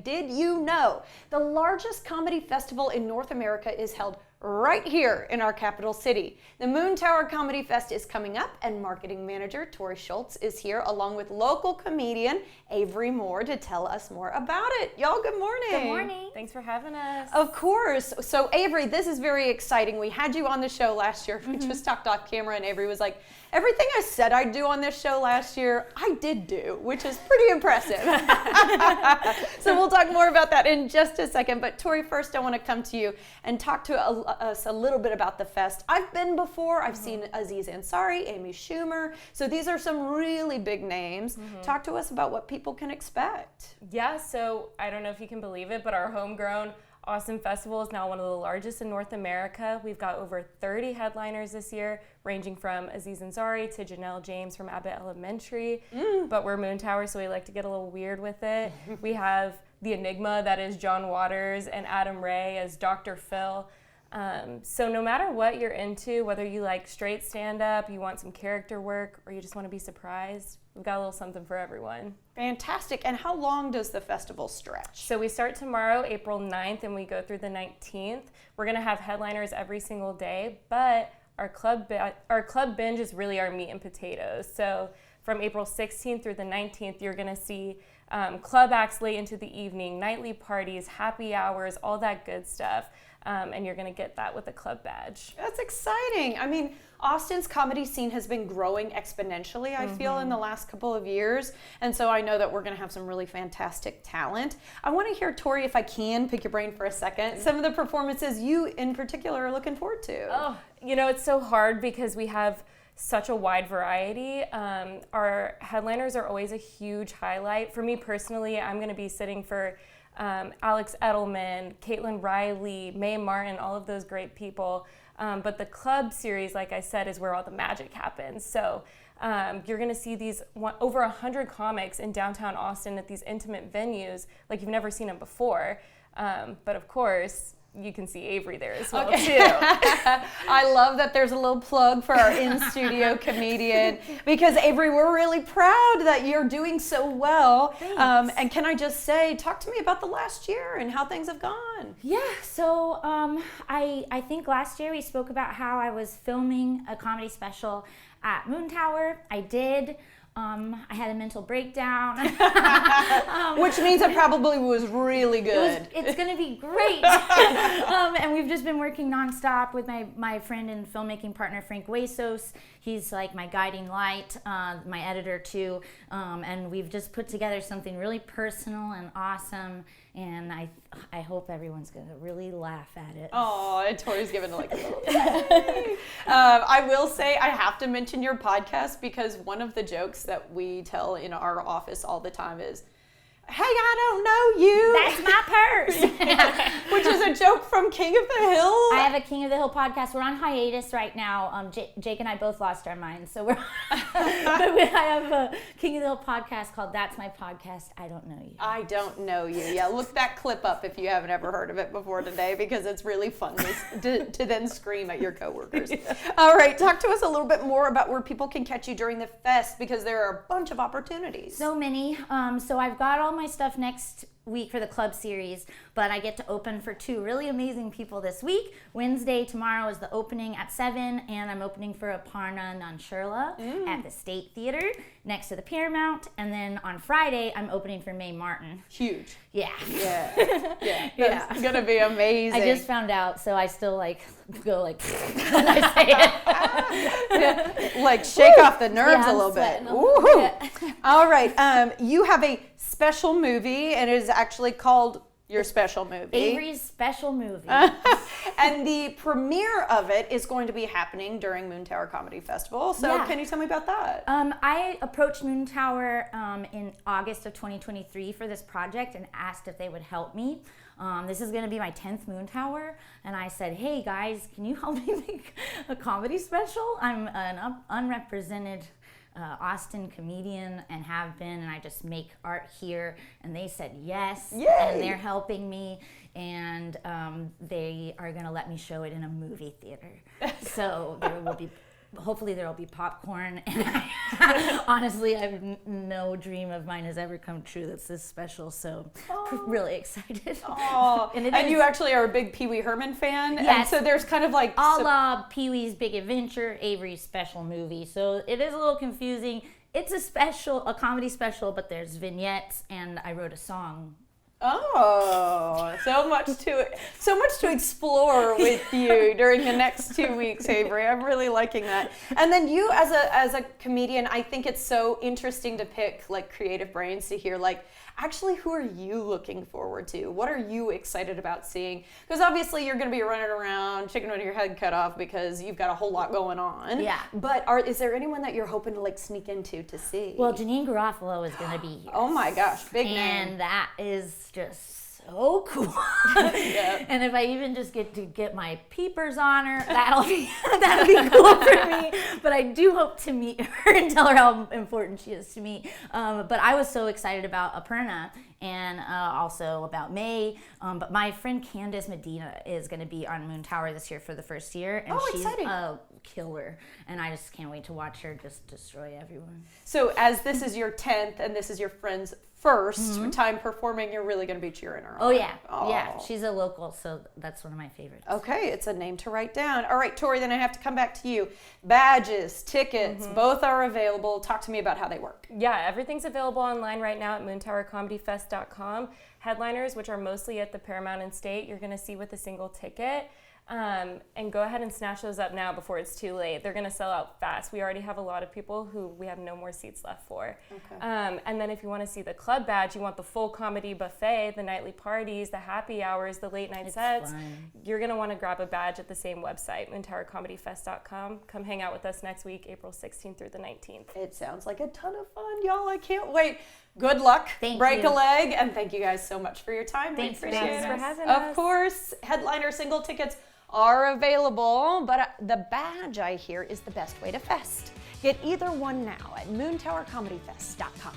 did you know the largest comedy festival in North America is held right here in our capital city? The Moontower Comedy Fest is coming up, and marketing manager Tori Schultz is here along with local comedian Avery Moore to tell us more about it. Y'all, good morning. Good morning. Thanks for having us. Of course. So Avery, this is very exciting. We had you on the show last year. We just talked off camera, and Avery was like, everything I said I'd do on this show last year, I did do, which is pretty impressive. So we'll talk more about that in just a second. But Tori, first I want to come to you and talk to us a little bit about the fest. I've been before. I've seen Aziz Ansari, Amy Schumer. So these are some really big names. Talk to us about what people can expect. Yeah, so I don't know if you can believe it, but our homegrown Austin Festival is now one of the largest in North America. We've got over 30 headliners this year, ranging from Aziz Ansari to Janelle James from Abbott Elementary. But we're Moontower, so we like to get a little weird with it. We have the enigma that is John Waters and Adam Ray as Dr. Phil. So no matter what you're into, whether you like straight stand-up, you want some character work, or you just want to be surprised, we've got a little something for everyone. Fantastic. And how long does the festival stretch? So we start tomorrow, April 9th, and we go through the 19th. We're going to have headliners every single day, but our club binge is really our meat and potatoes. So from April 16th through the 19th, you're going to see club acts late into the evening, nightly parties, happy hours, all that good stuff. And you're going to get that with a club badge. That's exciting. I mean, Austin's comedy scene has been growing exponentially, I feel, in the last couple of years. And so I know that we're going to have some really fantastic talent. I want to hear, Tori, if I can pick your brain for a second, some of the performances you in particular are looking forward to. Oh, you know, it's so hard because we have such a wide variety. Our headliners are always a huge highlight. For me personally, I'm going to be sitting for Alex Edelman, Caitlin Riley, Mae Martin, all of those great people. But the club series, like I said, is where all the magic happens. So you're going to see these over 100 comics in downtown Austin at these intimate venues like you've never seen them before. But of course, you can see Avery there as well, too. I love that there's a little plug for our in-studio comedian, because Avery, we're really proud that you're doing so well. And can I just say, talk to me about the last year and how things have gone. Yeah, so I think last year we spoke about how I was filming a comedy special at Moontower. I did. I had a mental breakdown. Which means it probably was really good. It's going to be great. And we've just been working nonstop with my friend and filmmaking partner, Frank Huesos. He's like my guiding light, my editor too. And we've just put together something really personal and awesome. And I hope everyone's going to really laugh at it. Oh, and Tori's giving like a little I will say I have to mention your podcast, because one of the jokes that we tell in our office all the time is, hey, I don't know you. That's my purse. Which is a joke from King of the Hill. I have a King of the Hill podcast. We're on hiatus right now. Jake and I both lost our minds. So I have a King of the Hill podcast called That's My Podcast, I Don't Know You. I don't know you. Yeah, look that clip up if you haven't ever heard of it before today, because it's really fun to then scream at your coworkers. All right, talk to us a little bit more about where people can catch you during the fest, because there are a bunch of opportunities. So many. So I've got all my stuff next week for the club series, but I get to open for two really amazing people this week. Wednesday, tomorrow, is the opening at 7, and I'm opening for Aparna Nancherla at the State Theater next to the Paramount. And then on Friday, I'm opening for Mae Martin. Huge. Yeah. Yeah. That's gonna be amazing. I just found out, so I still go when I say it. Like shake off the nerves a little bit. Yeah. All right. You have a special movie, and it is actually called your special movie. Avery's special movie. And the premiere of it is going to be happening during Moontower Comedy Festival. So can you tell me about that? I approached Moontower in August of 2023 for this project and asked if they would help me. This is going to be my 10th Moontower, and I said, hey guys, can you help me make a comedy special? I'm an unrepresented Austin comedian and have been, and I just make art here. And they said yes. Yay! And they're helping me, and they are going to let me show it in a movie theater. So there will be hopefully there'll be popcorn. And honestly, no dream of mine has ever come true that's this special. So really excited. Oh, and you actually are a big Pee Wee Herman fan. Yes. And so there's kind of like a la Pee-wee's Big Adventure, Avery's special movie. So it is a little confusing. It's a comedy special, but there's vignettes, and I wrote a song. Oh, so much to explore with you during the next 2 weeks, Avery. I'm really liking that. And then you, as a comedian, I think it's so interesting to pick like creative brains to hear like, actually, who are you looking forward to? What are you excited about seeing? Because obviously you're going to be running around, chicken with your head cut off because you've got a whole lot going on. Yeah. But is there anyone that you're hoping to like sneak into to see? Well, Janine Garofalo is going to be here. Oh my gosh, big name. And that is just so cool. Yeah. And if I even just get to get my peepers on her, that'll be cool for me. But I do hope to meet her and tell her how important she is to me. But I was so excited about Aparna and also about May. But my friend Candace Medina is going to be on Moontower this year for the first year. And she's exciting. a killer. And I just can't wait to watch her just destroy everyone. So as this is your 10th and this is your friend's first time performing, you're really going to be cheering her on. Oh, yeah. Oh. Yeah. She's a local, so that's one of my favorites. Okay, it's a name to write down. All right, Tori, then I have to come back to you. Badges, tickets, both are available. Talk to me about how they work. Yeah, everything's available online right now at moontowercomedyfest.com. Headliners, which are mostly at the Paramount and State, you're going to see with a single ticket. And go ahead and snatch those up now before it's too late. They're going to sell out fast. We already have a lot of people who we have no more seats left for. Okay. And then if you want to see the club badge, you want the full comedy buffet, the nightly parties, the happy hours, the late night sets, you're going to want to grab a badge at the same website, moontowercomedyfest.com. Come hang out with us next week, April 16th through the 19th. It sounds like a ton of fun, y'all. I can't wait. Good luck. Break a leg. And thank you guys so much for your time. Thanks we appreciate it. for having us. Of course, headliner single tickets are available, but the badge, I hear, is the best way to fest. Get either one now at moontowercomedyfest.com.